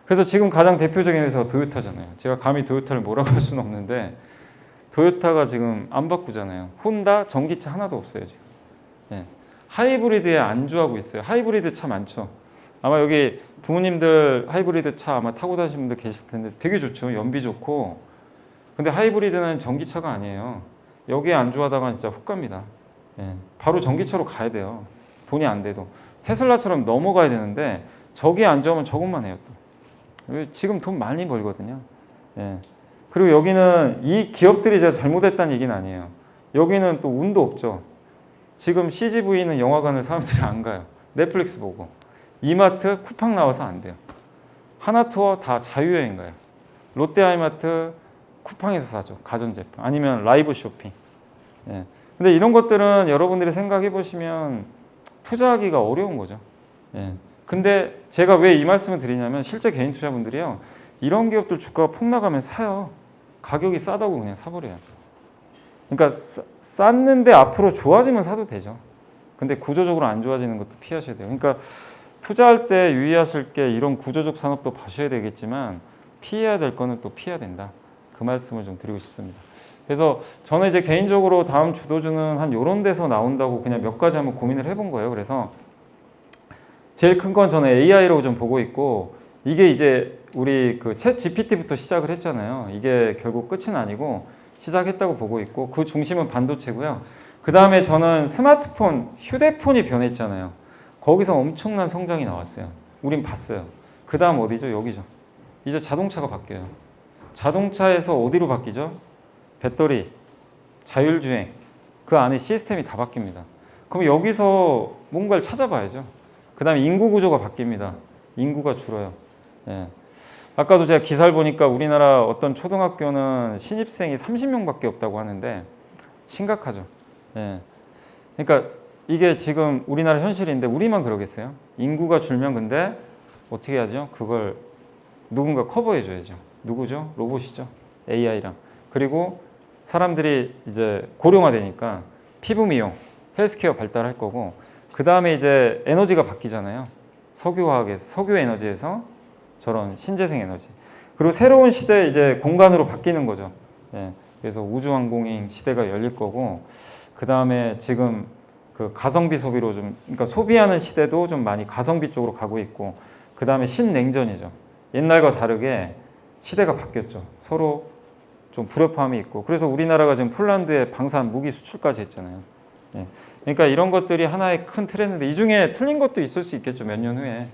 그래서 지금 가장 대표적인 회사가 도요타잖아요. 제가 감히 도요타를 뭐라고 할 수는 없는데 도요타가 지금 안 바꾸잖아요. 혼다 전기차 하나도 없어요 지금. 예. 하이브리드에 안주하고 있어요. 하이브리드 차 많죠. 아마 여기 부모님들 하이브리드 차 아마 타고 다니시는 분들 계실 텐데 되게 좋죠. 연비 좋고. 근데 하이브리드는 전기차가 아니에요. 여기에 안주하다가 진짜 훅 갑니다. 예. 바로 전기차로 가야 돼요. 돈이 안 돼도. 테슬라처럼 넘어가야 되는데 저기에 안주하면 저것만 해요. 또. 지금 돈 많이 벌거든요. 예. 그리고 여기는 이 기업들이 제가 잘못했다는 얘기는 아니에요. 여기는 또 운도 없죠. 지금 CGV는 영화관을 사람들이 안 가요. 넷플릭스 보고. 이마트 쿠팡 나와서 안 돼요. 하나투어 다 자유여행 가요. 롯데하이마트 쿠팡에서 사죠. 가전제품. 아니면 라이브 쇼핑. 예. 근데 이런 것들은 여러분들이 생각해 보시면 투자하기가 어려운 거죠. 예. 근데 제가 왜 이 말씀을 드리냐면 실제 개인 투자분들이요. 이런 기업들 주가가 폭락하면 사요. 가격이 싸다고 그냥 사버려요. 그러니까 쌌는데 앞으로 좋아지면 사도 되죠. 근데 구조적으로 안 좋아지는 것도 피하셔야 돼요. 그러니까 투자할 때 유의하실 게 이런 구조적 산업도 봐셔야 되겠지만 피해야 될 거는 또 피해야 된다. 그 말씀을 좀 드리고 싶습니다. 그래서 저는 이제 개인적으로 다음 주도주는 한 요런 데서 나온다고 그냥 몇 가지 한번 고민을 해본 거예요. 그래서 제일 큰 건 저는 AI로 좀 보고 있고 이게 이제 우리 그 챗 GPT부터 시작을 했잖아요. 이게 결국 끝은 아니고 시작했다고 보고 있고 그 중심은 반도체고요. 그 다음에 저는 스마트폰, 휴대폰이 변했잖아요. 거기서 엄청난 성장이 나왔어요. 우린 봤어요. 그 다음 어디죠? 여기죠. 이제 자동차가 바뀌어요. 자동차에서 어디로 바뀌죠? 배터리, 자율주행, 그 안에 시스템이 다 바뀝니다. 그럼 여기서 뭔가를 찾아봐야죠. 그 다음에 인구 구조가 바뀝니다. 인구가 줄어요. 예. 아까도 제가 기사를 보니까 우리나라 어떤 초등학교는 신입생이 30명밖에 없다고 하는데 심각하죠. 예. 그러니까 이게 지금 우리나라 현실인데 우리만 그러겠어요? 인구가 줄면 근데 어떻게 하죠? 그걸 누군가 커버해 줘야죠. 누구죠? 로봇이죠. AI랑. 그리고 사람들이 이제 고령화되니까 피부 미용, 헬스케어 발달할 거고 그 다음에 이제 에너지가 바뀌잖아요. 석유화학에서, 석유 에너지에서 저런 신재생 에너지. 그리고 새로운 시대 이제 공간으로 바뀌는 거죠. 예. 그래서 우주항공인 시대가 열릴 거고 그 다음에 지금 그 가성비 소비로 좀, 그러니까 소비하는 시대도 좀 많이 가성비 쪽으로 가고 있고 그 다음에 신냉전이죠. 옛날과 다르게 시대가 바뀌었죠. 서로 좀 불협화음이 있고 그래서 우리나라가 지금 폴란드에 방산 무기 수출까지 했잖아요. 예. 그러니까 이런 것들이 하나의 큰 트렌드인데 이 중에 틀린 것도 있을 수 있겠죠. 몇 년 후에.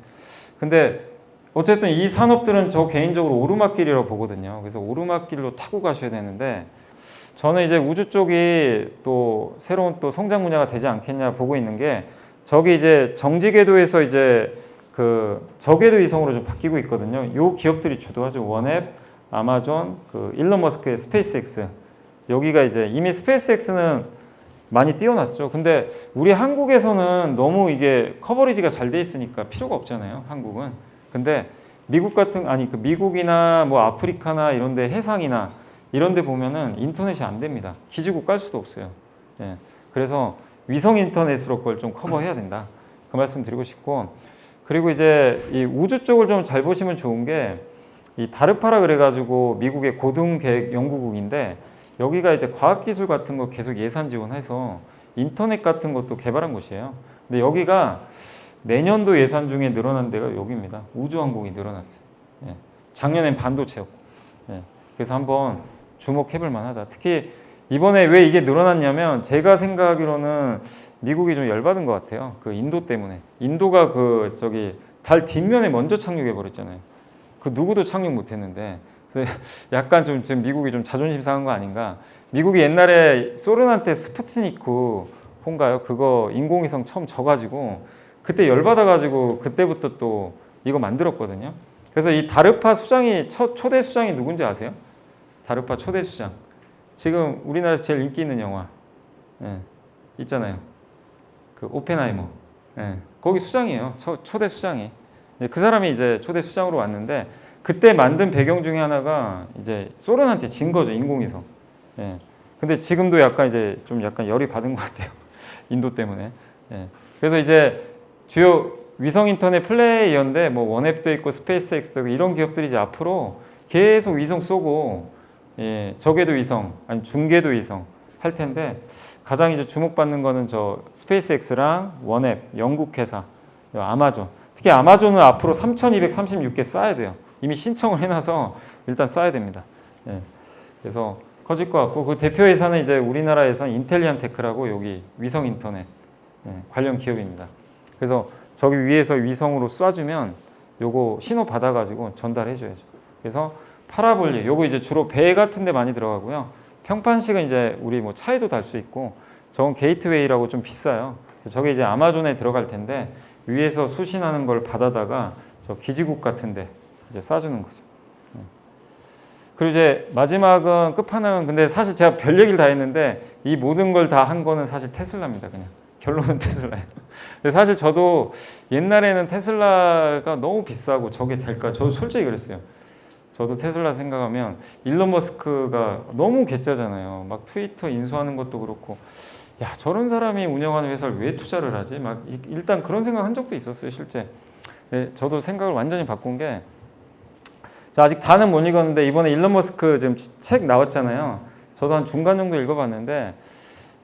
근데 어쨌든 이 산업들은 저 개인적으로 오르막길이라고 보거든요. 그래서 오르막길로 타고 가셔야 되는데 저는 이제 우주 쪽이 또 새로운 또 성장 분야가 되지 않겠냐 보고 있는 게 저기 이제 정지궤도에서 이제 그 저궤도 위성으로 좀 바뀌고 있거든요. 요 기업들이 주도하죠. 원앱, 아마존, 그 일론 머스크의 스페이스X. 여기가 이제 이미 스페이스X는 많이 뛰어났죠. 근데 우리 한국에서는 너무 이게 커버리지가 잘 돼 있으니까 필요가 없잖아요. 한국은. 근데 미국 같은 아니 그 미국이나 뭐 아프리카나 이런데 해상이나 이런데 보면은 인터넷이 안 됩니다. 기지국 깔 수도 없어요. 예. 그래서 위성 인터넷으로 그걸 좀 커버해야 된다. 그 말씀 드리고 싶고 그리고 이제 이 우주 쪽을 좀 잘 보시면 좋은 게 이 다르파라 그래가지고 미국의 고등 계획 연구국인데 여기가 이제 과학기술 같은 거 계속 예산 지원해서 인터넷 같은 것도 개발한 곳이에요. 근데 여기가 내년도 예산 중에 늘어난 데가 여기입니다. 우주항공이 늘어났어요. 예. 작년엔 반도체였고. 예. 그래서 한번 주목해볼 만하다. 특히 이번에 왜 이게 늘어났냐면 제가 생각하기로는 미국이 좀 열받은 것 같아요. 그 인도 때문에. 인도가 그 저기 달 뒷면에 먼저 착륙해 버렸잖아요. 그 누구도 착륙 못했는데 그래서 약간 좀 지금 미국이 좀 자존심 상한 거 아닌가. 미국이 옛날에 소련한테 스푸트니크 혼가요? 그거 인공위성 처음 져가지고 그때 열받아가지고 그때부터 또 이거 만들었거든요. 그래서 이 다르파 수장이 초대 수장이 누군지 아세요? 다르파 초대 수장. 지금 우리나라에서 제일 인기 있는 영화 예, 있잖아요. 그 오펜하이머. 예, 거기 수장이에요. 초대 수장이. 그 사람이 이제 초대 수장으로 왔는데 그때 만든 배경 중에 하나가 이제 소련한테 진 거죠, 인공위성. 예. 근데 지금도 약간 이제 좀 약간 열이 받은 것 같아요. 인도 때문에. 예. 그래서 이제 주요 위성 인터넷 플레이어인데 뭐 원앱도 있고 스페이스X도 있고 이런 기업들이 이제 앞으로 계속 위성 쏘고 예, 저궤도 위성, 아니 중궤도 위성 할 텐데 가장 이제 주목받는 거는 저 스페이스X랑 원앱, 영국 회사, 아마존. 특히 아마존은 앞으로 3,236개 쏴야 돼요. 이미 신청을 해놔서 일단 쏴야 됩니다. 예. 그래서 커질 것 같고 그 대표 회사는 이제 우리나라에선 인텔리안 테크라고 여기 위성 인터넷 예, 관련 기업입니다. 그래서 저기 위에서 위성으로 쏴주면 요거 신호 받아가지고 전달해줘야죠. 그래서 파라볼리 요거 이제 주로 배 같은데 많이 들어가고요. 평판식은 이제 우리 뭐 차에도 달 수 있고 저건 게이트웨이라고 좀 비싸요. 저게 이제 아마존에 들어갈 텐데 위에서 수신하는 걸 받아다가 저 기지국 같은데 이제 쏴주는 거죠. 그리고 이제 마지막은 끝판왕은 근데 사실 제가 별 얘기를 다 했는데 이 모든 걸 다 한 거는 사실 테슬라입니다. 그냥 결론은 테슬라예요. 근데 사실 저도 옛날에는 테슬라가 너무 비싸고 저게 될까? 저도 솔직히 그랬어요. 저도 테슬라 생각하면 일론 머스크가 너무 개짜잖아요. 막 트위터 인수하는 것도 그렇고 야 저런 사람이 운영하는 회사를 왜 투자를 하지? 막 일단 그런 생각 한 적도 있었어요. 실제. 네, 저도 생각을 완전히 바꾼 게 자, 아직 다는 못 읽었는데 이번에 일론 머스크 지금 책 나왔잖아요. 저도 한 중간 정도 읽어봤는데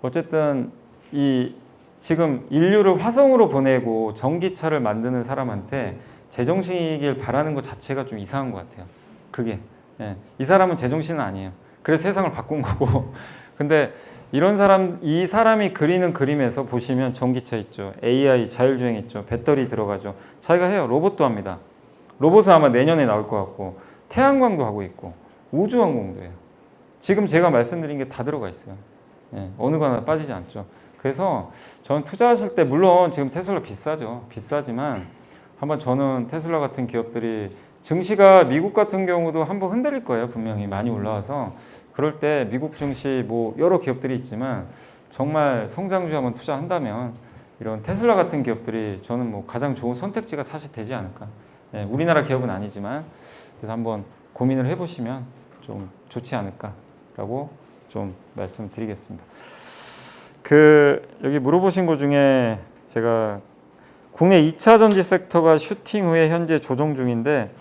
어쨌든 이 지금 인류를 화성으로 보내고 전기차를 만드는 사람한테 제정신이길 바라는 것 자체가 좀 이상한 것 같아요. 그게 예. 이 사람은 제정신은 아니에요. 그래서 세상을 바꾼 거고. 근데 이런 사람, 이 사람이 그리는 그림에서 보시면 전기차 있죠, AI 자율주행 있죠, 배터리 들어가죠. 자기가 해요. 로봇도 합니다. 로봇은 아마 내년에 나올 것 같고 태양광도 하고 있고 우주항공도 해요. 지금 제가 말씀드린 게 다 들어가 있어요. 예, 어느 거 하나 빠지지 않죠. 그래서 저는 투자하실 때 물론 지금 테슬라 비싸죠. 비싸지만 한번 저는 테슬라 같은 기업들이 증시가 미국 같은 경우도 한번 흔들릴 거예요. 분명히 많이 올라와서 그럴 때 미국 증시 뭐 여러 기업들이 있지만 정말 성장주에 한번 투자한다면 이런 테슬라 같은 기업들이 저는 뭐 가장 좋은 선택지가 사실 되지 않을까. 예, 우리나라 기업은 아니지만 그래서 한번 고민을 해보시면 좀 좋지 않을까라고 좀 말씀드리겠습니다. 그 여기 물어보신 것 중에 제가 국내 2차 전지 섹터가 슈팅 후에 현재 조정 중인데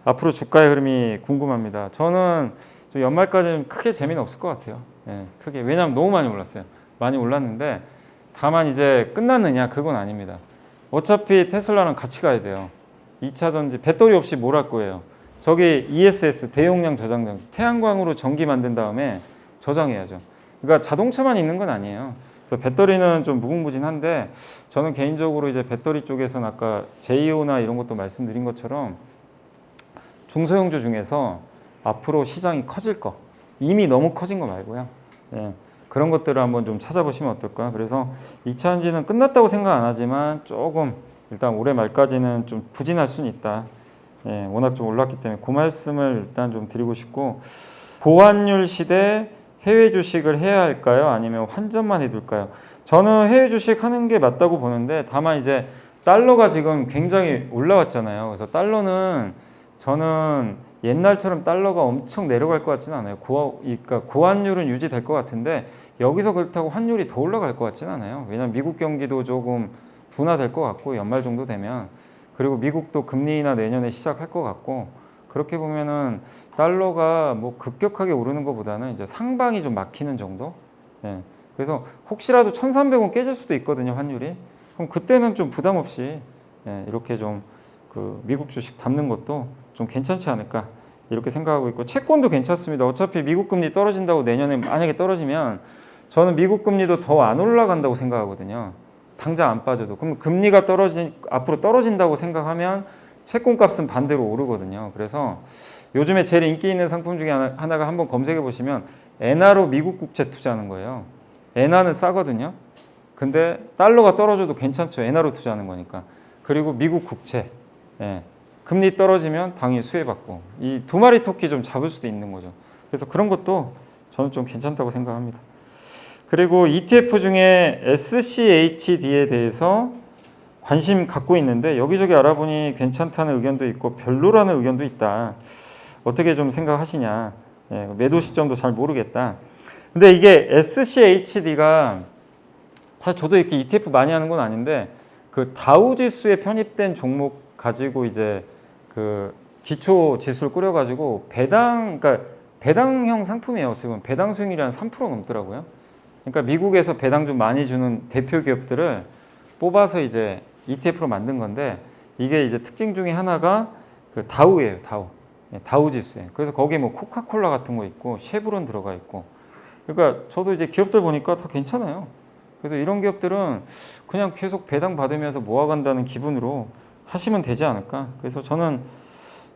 앞으로 주가의 흐름이 궁금합니다. 저는 좀 연말까지는 크게 재미는 없을 것 같아요. 예, 크게 왜냐하면 너무 많이 올랐어요. 많이 올랐는데 다만 이제 끝났느냐 그건 아닙니다. 어차피 테슬라는 같이 가야 돼요. 2차 전지 배터리 없이 뭘 할 거예요? 저기 ESS 대용량 저장 장치 태양광으로 전기 만든 다음에 저장해야죠. 그러니까 자동차만 있는 건 아니에요. 그래서 배터리는 좀 무궁무진한데 저는 개인적으로 이제 배터리 쪽에서는 아까 제이오나 이런 것도 말씀드린 것처럼 중소형주 중에서 앞으로 시장이 커질 거 이미 너무 커진 거 말고요. 예, 그런 것들을 한번 좀 찾아보시면 어떨까. 그래서 2차 전지는 끝났다고 생각 안 하지만 조금 일단 올해 말까지는 좀 부진할 수는 있다. 예, 워낙 좀 올랐기 때문에 그 말씀을 일단 좀 드리고 싶고 보환율 시대 해외 주식을 해야 할까요? 아니면 환전만 해둘까요? 저는 해외 주식 하는 게 맞다고 보는데 다만 이제 달러가 지금 굉장히 올라왔잖아요. 그래서 달러는 저는 옛날처럼 달러가 엄청 내려갈 것 같지는 않아요. 그러니까 고환율은 유지될 것 같은데 여기서 그렇다고 환율이 더 올라갈 것 같지는 않아요. 왜냐하면 미국 경기도 조금 둔화될 것 같고 연말 정도 되면 그리고 미국도 금리 인하 내년에 시작할 것 같고 그렇게 보면은 달러가 뭐 급격하게 오르는 것보다는 이제 상방이 좀 막히는 정도. 예. 그래서 혹시라도 1,300원 깨질 수도 있거든요, 환율이. 그럼 그때는 좀 부담 없이 예, 이렇게 좀 그 미국 주식 담는 것도 좀 괜찮지 않을까 이렇게 생각하고 있고, 채권도 괜찮습니다. 어차피 미국 금리 떨어진다고 내년에 만약에 떨어지면 저는 미국 금리도 더 안 올라간다고 생각하거든요. 당장 안 빠져도. 그럼 금리가 앞으로 떨어진다고 생각하면 채권 값은 반대로 오르거든요. 그래서 요즘에 제일 인기 있는 상품 중에 하나가 한번 검색해 보시면 엔화로 미국 국채 투자하는 거예요. 엔화는 싸거든요. 근데 달러가 떨어져도 괜찮죠. 엔화로 투자하는 거니까. 그리고 미국 국채. 예. 금리 떨어지면 당연히 수혜받고. 이 두 마리 토끼 좀 잡을 수도 있는 거죠. 그래서 그런 것도 저는 좀 괜찮다고 생각합니다. 그리고 ETF 중에 SCHD에 대해서 관심 갖고 있는데 여기저기 알아보니 괜찮다는 의견도 있고 별로라는 의견도 있다. 어떻게 좀 생각하시냐. 예, 매도 시점도 잘 모르겠다. 근데 이게 SCHD가 사실 저도 이렇게 ETF 많이 하는 건 아닌데 그 다우 지수에 편입된 종목 가지고 이제 그 기초 지수를 꾸려가지고 그러니까 배당형 상품이에요. 어떻게 보면 배당 수익률이 한 3% 넘더라고요. 그러니까 미국에서 배당 좀 많이 주는 대표 기업들을 뽑아서 이제 ETF로 만든 건데 이게 이제 특징 중에 하나가 그 다우예요. 다우. 네, 다우 지수에. 그래서 거기에 뭐 코카콜라 같은 거 있고 쉐브론 들어가 있고. 그러니까 저도 이제 기업들 보니까 다 괜찮아요. 그래서 이런 기업들은 그냥 계속 배당 받으면서 모아간다는 기분으로 하시면 되지 않을까. 그래서 저는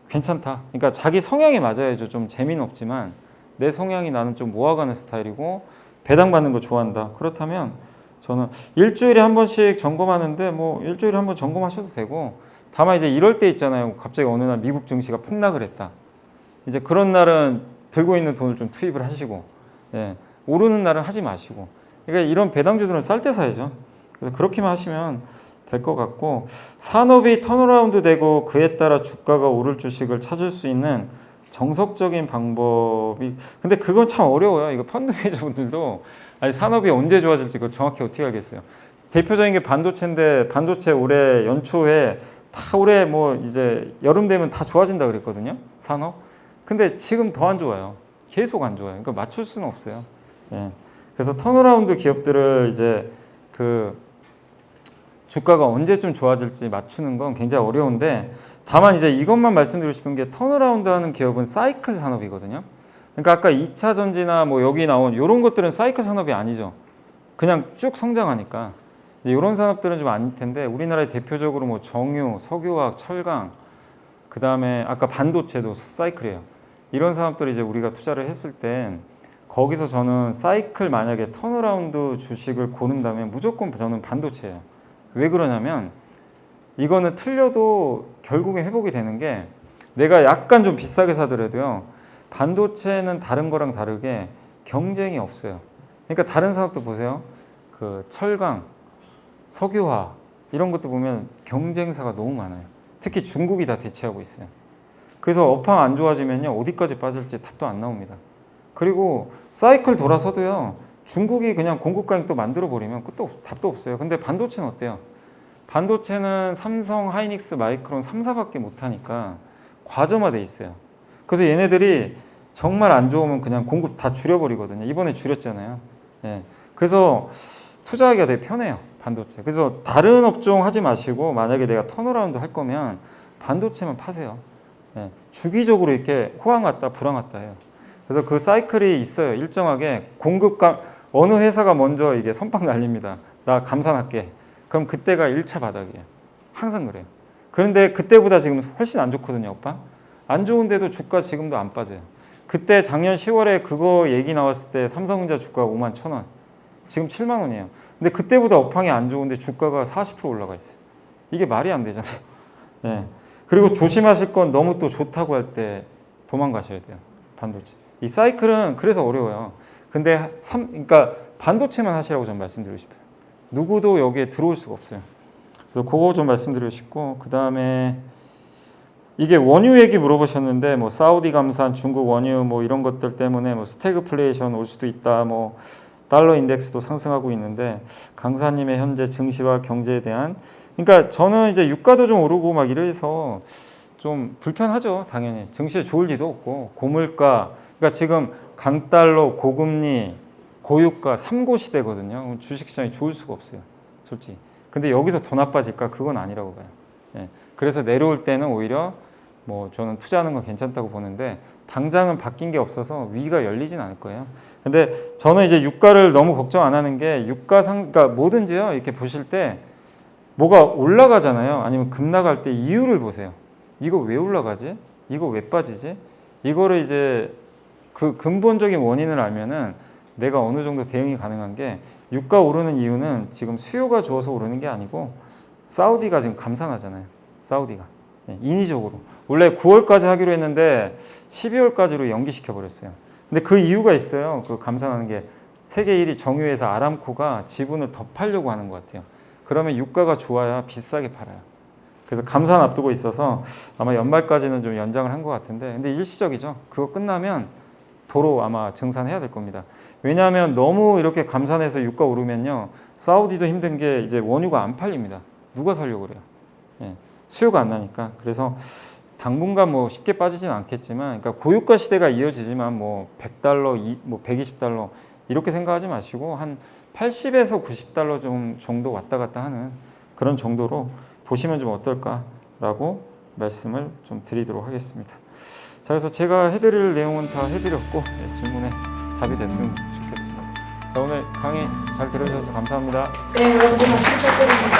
괜찮다. 그러니까 자기 성향에 맞아야죠. 좀 재미는 없지만 내 성향이 나는 좀 모아가는 스타일이고 배당 받는 거 좋아한다. 그렇다면 저는 일주일에 한 번씩 점검하는데 뭐 일주일에 한 번 점검하셔도 되고, 다만 이제 이럴 때 있잖아요. 갑자기 어느 날 미국 증시가 폭락을 했다. 이제 그런 날은 들고 있는 돈을 좀 투입을 하시고, 예, 오르는 날은 하지 마시고. 그러니까 이런 배당주들은 쌀 때 사야죠. 그래서 그렇게만 하시면 될 것 같고, 산업이 턴어라운드 되고 그에 따라 주가가 오를 주식을 찾을 수 있는 정석적인 방법이, 근데 그건 참 어려워요. 이거 펀드 매니저분들도 아니 산업이 언제 좋아질지 그걸 정확히 어떻게 알겠어요. 대표적인 게 반도체인데 반도체 올해 연초에 다 올해 뭐 이제 여름 되면 다 좋아진다 그랬거든요. 산업. 근데 지금 더 안 좋아요. 계속 안 좋아요. 그러니까 맞출 수는 없어요. 예. 그래서 턴어라운드 기업들을 이제 그 주가가 언제쯤 좋아질지 맞추는 건 굉장히 어려운데, 다만 이제 이것만 말씀드리고 싶은 게 턴어라운드 하는 기업은 사이클 산업이거든요. 그러니까 아까 2차 전지나 뭐 여기 나온 이런 것들은 사이클 산업이 아니죠. 그냥 쭉 성장하니까. 이런 산업들은 좀 아닐 텐데, 우리나라의 대표적으로 뭐 정유, 석유화학, 철강, 그 다음에 아까 반도체도 사이클이에요. 이런 산업들이 이제 우리가 투자를 했을 땐 거기서 저는 사이클 만약에 턴어라운드 주식을 고른다면 무조건 저는 반도체예요. 왜 그러냐면 이거는 틀려도 결국에 회복이 되는 게, 내가 약간 좀 비싸게 사더라도요, 반도체는 다른 거랑 다르게 경쟁이 없어요. 그러니까 다른 산업도 보세요. 그 철강, 석유화 이런 것도 보면 경쟁사가 너무 많아요. 특히 중국이 다 대체하고 있어요. 그래서 업황 안 좋아지면요, 어디까지 빠질지 답도 안 나옵니다. 그리고 사이클 돌아서도요, 중국이 그냥 공급강이 또 만들어 버리면 답도 없어요. 근데 반도체는 어때요? 반도체는 삼성, 하이닉스, 마이크론 3사밖에 못하니까 과점화돼 있어요. 그래서 얘네들이 정말 안 좋으면 그냥 공급 다 줄여버리거든요. 이번에 줄였잖아요. 예. 그래서 투자하기가 되게 편해요. 반도체. 그래서 다른 업종 하지 마시고 만약에 내가 턴어라운드 할 거면 반도체만 파세요. 예. 주기적으로 이렇게 호황 왔다 불황 왔다 해요. 그래서 그 사이클이 있어요. 일정하게 공급감, 어느 회사가 먼저 이게 선빵 날립니다. 나 감산할게. 그럼 그때가 1차 바닥이에요. 항상 그래요. 그런데 그때보다 지금 훨씬 안 좋거든요, 오빠. 안 좋은데도 주가 지금도 안 빠져요. 그때 작년 10월에 그거 얘기 나왔을 때 삼성전자 주가가 51,000원. 지금 7만 원이에요. 근데 그때보다 업황이 안 좋은데 주가가 40% 올라가 있어요. 이게 말이 안 되잖아요. 예. 그리고 조심하실 건 너무 또 좋다고 할 때 도망가셔야 돼요. 반도체. 이 사이클은 그래서 어려워요. 근데 그러니까 반도체만 하시라고 전 말씀드리고 싶어요. 누구도 여기에 들어올 수가 없어요. 그래서 그거 좀 말씀드리고 싶고, 그 다음에 이게 원유 얘기 물어보셨는데 뭐 사우디 감산, 중국 원유 뭐 이런 것들 때문에 뭐 스태그플레이션 올 수도 있다, 뭐 달러 인덱스도 상승하고 있는데, 강사님의 현재 증시와 경제에 대한, 그러니까 저는 이제 유가도 좀 오르고 막 이래서 좀 불편하죠. 당연히 증시에 좋을 리도 없고 고물가, 그러니까 지금 강달러, 고금리, 고유가 3고 시대거든요. 주식시장이 좋을 수가 없어요, 솔직히. 근데 여기서 더 나빠질까? 그건 아니라고 봐요. 예. 그래서 내려올 때는 오히려 뭐 저는 투자하는 건 괜찮다고 보는데 당장은 바뀐 게 없어서 위기가 열리진 않을 거예요. 근데 저는 이제 유가를 너무 걱정 안 하는 게 그러니까 뭐든지요. 이렇게 보실 때 뭐가 올라가잖아요. 아니면 급락할 때 이유를 보세요. 이거 왜 올라가지? 이거 왜 빠지지? 이거를 이제 그 근본적인 원인을 알면은 내가 어느 정도 대응이 가능한 게 유가 오르는 이유는 지금 수요가 좋아서 오르는 게 아니고 사우디가 지금 감산하잖아요. 사우디가. 인위적으로. 원래 9월까지 하기로 했는데 12월까지로 연기시켜 버렸어요. 근데 그 이유가 있어요. 그 감산하는 게 세계 1위 정유회사 아람코가 지분을 더 팔려고 하는 것 같아요. 그러면 유가가 좋아야 비싸게 팔아요. 그래서 감산 앞두고 있어서 아마 연말까지는 좀 연장을 한 것 같은데, 근데 일시적이죠. 그거 끝나면 도로 아마 증산해야 될 겁니다. 왜냐하면 너무 이렇게 감산해서 유가 오르면요, 사우디도 힘든 게 이제 원유가 안 팔립니다. 누가 사려고 그래요? 예, 수요가 안 나니까. 그래서 당분간 뭐 쉽게 빠지진 않겠지만, 그러니까 고유가 시대가 이어지지만 뭐 100달러, 뭐 120달러 이렇게 생각하지 마시고 한 80에서 90달러 정도 왔다 갔다 하는 그런 정도로 보시면 좀 어떨까라고 말씀을 좀 드리도록 하겠습니다. 자, 그래서 제가 해드릴 내용은 다 해드렸고 질문에 답이 됐으면 좋겠습니다. 자, 오늘 강의 잘 들어주셔서 감사합니다. 네, 여러분 박수 부탁드립니다.